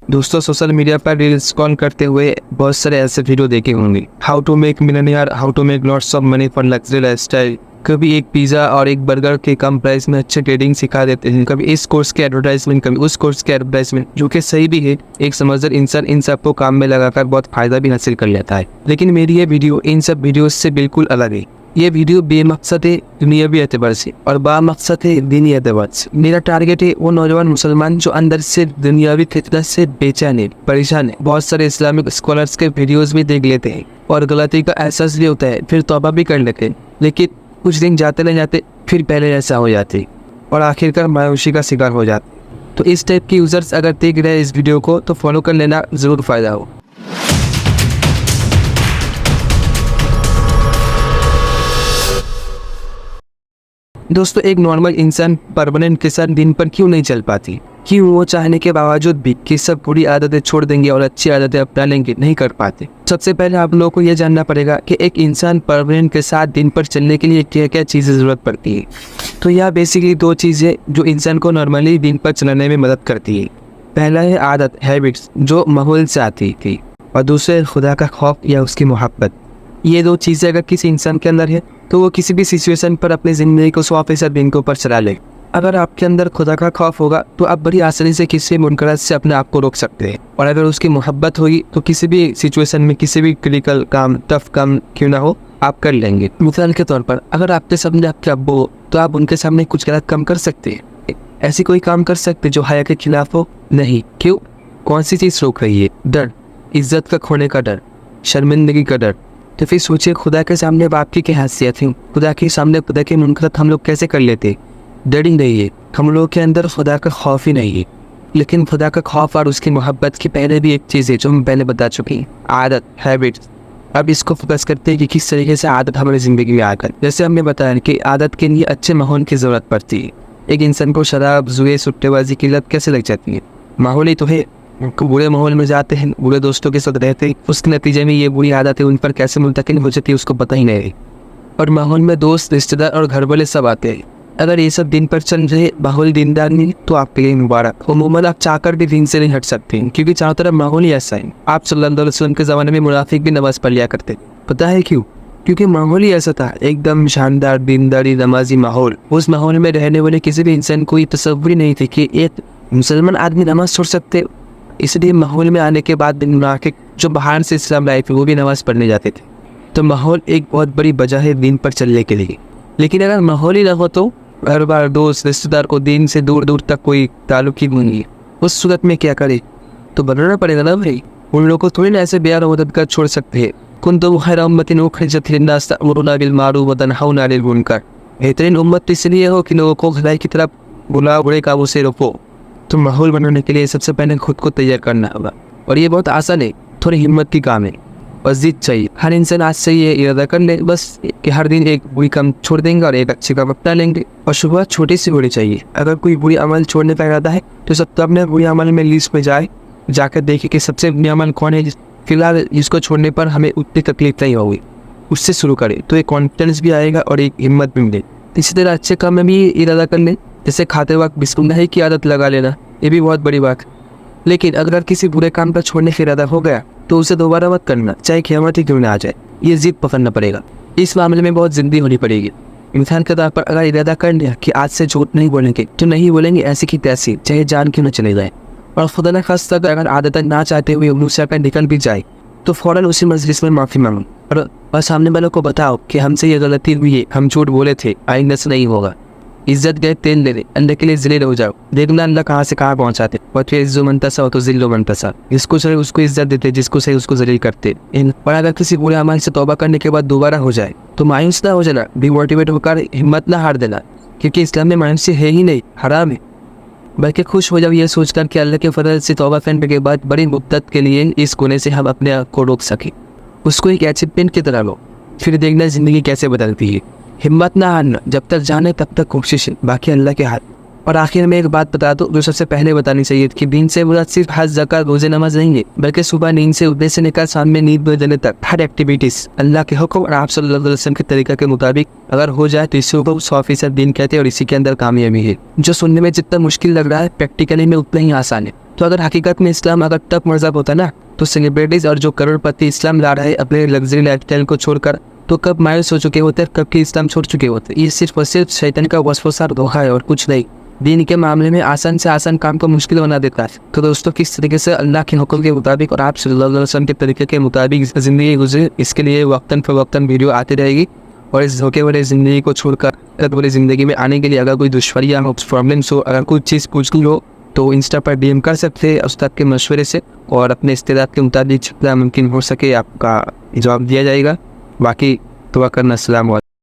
दोस्तों, social media पर reels scroll करते हुए बहुत सारे ऐसे वीडियो देखे होंगे। How to make millionaire, how to make lots of money for luxury lifestyle. कभी एक पिज़्ज़ा और एक बर्गर के कम प्राइस में अच्छे ट्रेडिंग सिखा देते हैं, कभी इस कोर्स के एडवर्टाइजमेंट, कभी उस कोर्स के एडवर्टाइजमेंट, जो कि सही भी है। एक समझदार इंसान इन सबको काम में लगाकर बहुत फायदा भी हासिल कर लेता है। लेकिन मेरी ये वीडियो इन सब वीडियो से बिल्कुल अलग है। ये वीडियो बेमकसद है दुनियावी एतबार से और बामकसद है दीनी एतबार से। मेरा टारगेट है वो नौजवान मुसलमान जो अंदर से दुनियावी फितरत से बेचैन है, परेशान है। बहुत सारे इस्लामिक स्कॉलर्स के वीडियोस भी देख लेते हैं और गलती का एहसास भी होता है, फिर तौबा भी कर लेते हैं, लेकिन कुछ दिन जाते नहीं जाते फिर पहले जैसा हो जाते और आखिरकार मायूसी का शिकार हो जाते। तो इस टाइप के यूजर्स अगर देख रहे हैं इस वीडियो को तो फॉलो कर लेना, ज़रूर फ़ायदा हो। दोस्तों, एक नॉर्मल इंसान परमानेंट के साथ दिन पर क्यों नहीं चल पाती? क्यों वो चाहने के बावजूद भी कि सब बुरी आदतें छोड़ देंगे और अच्छी आदतें अपना लेंगे, नहीं कर पाते? सबसे पहले आप लोगों को ये जानना पड़ेगा कि एक इंसान परमानेंट के साथ दिन पर चलने के लिए क्या क्या चीज़ें ज़रूरत पड़ती है। तो यह बेसिकली दो चीज़ें जो इंसान को नॉर्मली दिन पर चलाने में मदद करती है। पहला है आदत, हैबिट्स, जो माहौल से आती थी, और दूसरा है खुदा का खौफ या उसकी मोहब्बत। ये दो चीज़ें अगर किसी इंसान के अंदर है तो वो किसी भी सिचुएशन पर अपनी ज़िंदगी को 100% दिन के ऊपर चला ले। अगर आपके अंदर खुदा का खौफ होगा तो आप बड़ी आसानी से किसी मुनकरत से अपने आप को रोक सकते हैं, और अगर उसकी मोहब्बत होगी तो किसी भी सिचुएशन में किसी भी क्रिटिकल काम, टफ काम क्यों ना हो, आप कर लेंगे। मिसाल के तौर पर अगर आपके सामने आपके अब्बू हो तो आप उनके सामने कुछ गलत काम कर सकते हैं। ऐसी कोई काम कर सकते जो हया के खिलाफ हो? नहीं। क्यों? कौन सी चीज़ रोक रही है? डर, इज्जत का खोने का डर, शर्मिंदगी का डर। तो फिर सोचिए, खुदा के सामने बाप की क्या हैसियत है? खुदा के सामने खुदा की मुनकरत हम लोग कैसे कर लेते? डर ही नहीं है, हम लोग के अंदर खुदा का खौफ ही नहीं है। लेकिन खुदा का खौफ और उसकी मोहब्बत की पहले भी एक चीज़ है जो हम पहले बता चुके हैं, आदत, हैबिट्स। अब इसको फोकस करते हैं कि किस तरीके से आदत हमारी ज़िंदगी में आकर, जैसे हमने बताया कि आदत के लिए अच्छे माहौल की ज़रूरत पड़ती है। एक इंसान को शराब, जुए, सुट्टेबाजी की लत कैसे लग जाती है? माहौल ही तो है। बुरे माहौल में जाते हैं, बुरे दोस्तों के साथ रहते हैं, उसके नतीजे में ये बुरी आदतें उन पर कैसे मुंतकिल हो जाती है उसको पता ही नहीं है। और माहौल में दोस्त, रिश्तेदार और घर वाले सब आते हैं। अगर ये सब दिन पर चल रहे, माहौल दीनदार नहीं, तो आपके लिए मुबारक। उमूमन आप चाहकर भी दिन से नहीं हट सकते हैं, क्योंकि चारों तरफ माहौल ही ऐसा है। आप सल्लल्लाहु अलैहि वसल्लम के ज़माने में मुनाफिक भी नमाज़ पढ़ लिया करते। पता है क्यों? क्योंकि माहौल ही ऐसा था, एकदम शानदार दीनदारी नमाजी माहौल। उस माहौल में रहने वाले किसी भी इंसान को ये तसव्वुर ही नहीं थी कि एक मुसलमान आदमी नमाज़ छोड़ सकते। इसलिए माहौल में आने के बाद मुनाफिक जो बाहर से इस्लाम लाए थे वो भी नमाज़ पढ़ने जाते थे। तो माहौल एक बहुत बड़ी वजह है दिन पर चलने के लिए। लेकिन अगर माहौल ही ना हो तो हर बार दोस्त, रिश्तेदार को दिन से दूर दूर तक कोई ताल्लुक ही नहीं है। उस सूरत में क्या करे? तो बनाना पड़ेगा ना भाई। उन लोगों को थोड़ी ना ऐसे बेयार मदद कर छोड़ सकते हैं। कुंतुम खैरा उम्मतिन उखरिजत लिन्नास तअमुरुना बिल मारूफ व तनहौना अनिल मुनकर। बेहतरीन उम्मत इसलिए हो कि लोगों को भलाई की तरफ बुलाओ, बुरे कामों से रोको। तो माहौल बनाने के लिए सबसे पहले खुद को तैयार करना होगा, और ये बहुत आसान है, थोड़ी हिम्मत की काम है और जिद चाहिए। हर इंसान आज से ये इरादा कर ले बस कि हर दिन एक बुरी काम छोड़ देंगे और एक अच्छी काम अपना लेंगे। और शुरुआत छोटी सी होनी चाहिए। अगर कोई बुरी अमल छोड़ने का इरादा है तो सब तो अपने बुरी अमल में लिस्ट में जाकर देखे कि सबसे बुरी अमल कौन है फिलहाल जिसको छोड़ने पर हमें उतनी तकलीफ नहीं होगी, उससे शुरू करें तो एक कॉन्फिडेंस भी आएगा और एक हिम्मत भी मिले। इसी तरह अच्छे काम में भी इरादा कर लें, जैसे खाते वक्त बिस्मिल्लाह की आदत लगा लेना, ये भी बहुत बड़ी बात। लेकिन अगर किसी बुरे काम का छोड़ने का इरादा हो गया तो उसे दोबारा मत करना, चाहे क़यामत ही क्यों ना आ जाए। ये जिद पकड़ना पड़ेगा। इस मामले में बहुत जिद्दी होनी पड़ेगी। इंसान के तौर पर अगर इरादा कर लिया कि आज से झूठ नहीं बोलेंगे तो नहीं बोलेंगे, ऐसी की तैसी, चाहे जान क्यों न चले जाए। और खुदा न खास्ता अगर आदत ना चाहते हुए मुझसे पर निकल भी जाए तो फ़ौरन उसी मजलिस में माफ़ी मांगो और सामने वालों को बताओ कि हमसे ये गलती हुई है, हम झूठ बोले थे, आइंदा से नहीं होगा। इज्जत गए तेल ले ले, अल्लाह के लिए ज़लील हो जाओ। देखना अल्लाह कहाँ से कहाँ पहुँचाते। और फिर इज्जो मनतसा हो तो ज़िल्लो मनतसा, जिसको चाहिए उसको इज्जत देते, जिसको चाहिए उसको ज़लील करते। और अगर किसी बुरे अमल से तौबा करने के बाद दोबारा हो जाए तो मायूस ना हो जाना, डिमोटिवेट होकर हिम्मत ना हार देना, क्योंकि इस्लाम में मायूसी है ही नहीं, हराम है। बल्कि खुश हो जाओ ये सोचकर कि अल्लाह के फजल से तौबा करने के बाद बड़ी मुद्दत के लिए इस गुनाह से हम अपने आप को रोक सकें। उसको एक अचीवमेंट की तरह लो, फिर देखना ज़िंदगी कैसे बदलती है। हिम्मत ना हारना, जब तक जाने तब तक कोशिश है, बाकी अल्लाह के हाथ। और आखिर में एक बात बता दो जो सबसे पहले बतानी चाहिए कि दिन से मुराद सिर्फ हज, ज़कात, रोज़े, नमाज नहीं है, बल्कि सुबह नींद से उठने से लेकर शाम में नींद में जाने तक हर एक्टिविटीज़ अल्लाह के हुक्म और आप सल्लल्लाहु अलैहि वसल्लम के तरीक़ा के मुताबिक अगर हो जाए तो इसे ऊपर 100% दिन कहते हैं और इसी के अंदर कामयाबी है। जो सुनने में जितना मुश्किल लग रहा है प्रैक्टिकली में उतना ही आसान है। तो अगर हकीकत में इस्लाम अगर तब मज़हब होता ना, तो सेलिब्रिटीज़ और जो करोड़पति इस्लाम ला रहे अपने लग्जरी लाइफस्टाइल को छोड़कर, तो कब मायूस हो चुके होते, कब के इस्लाम छोड़ चुके होते। ये सिर्फ और सिर्फ शैतान का वसवसा और धोखा है और कुछ नहीं। दीन के मामले में आसान से आसान काम को मुश्किल बना देता है। तो दोस्तों, किस तरीके से अल्लाह के हुक्म के मुताबिक और आप सल्लल्लाहु अलैहि वसल्लम के तरीके के मुताबिक ज़िंदगी गुजरे, इसके लिए वक्तन फ़वक्तन वीडियो आती रहेगी। और इस धोखे वाले ज़िंदगी को छोड़कर रत वाली ज़िंदगी में आने के लिए अगर कोई दुश्वारियाँ हो, प्रॉब्लम्स हो, अगर कोई चीज़ पूछनी हो, तो इंस्टा पर DM कर सकते हैं उस्ताद के मशवरे से, और अपने इस्तेदाद के मुताबिक जितना मुमकिन हो सके आपका जवाब दिया जाएगा। बाकी दुआ करना। अस्सलाम वालेकुम।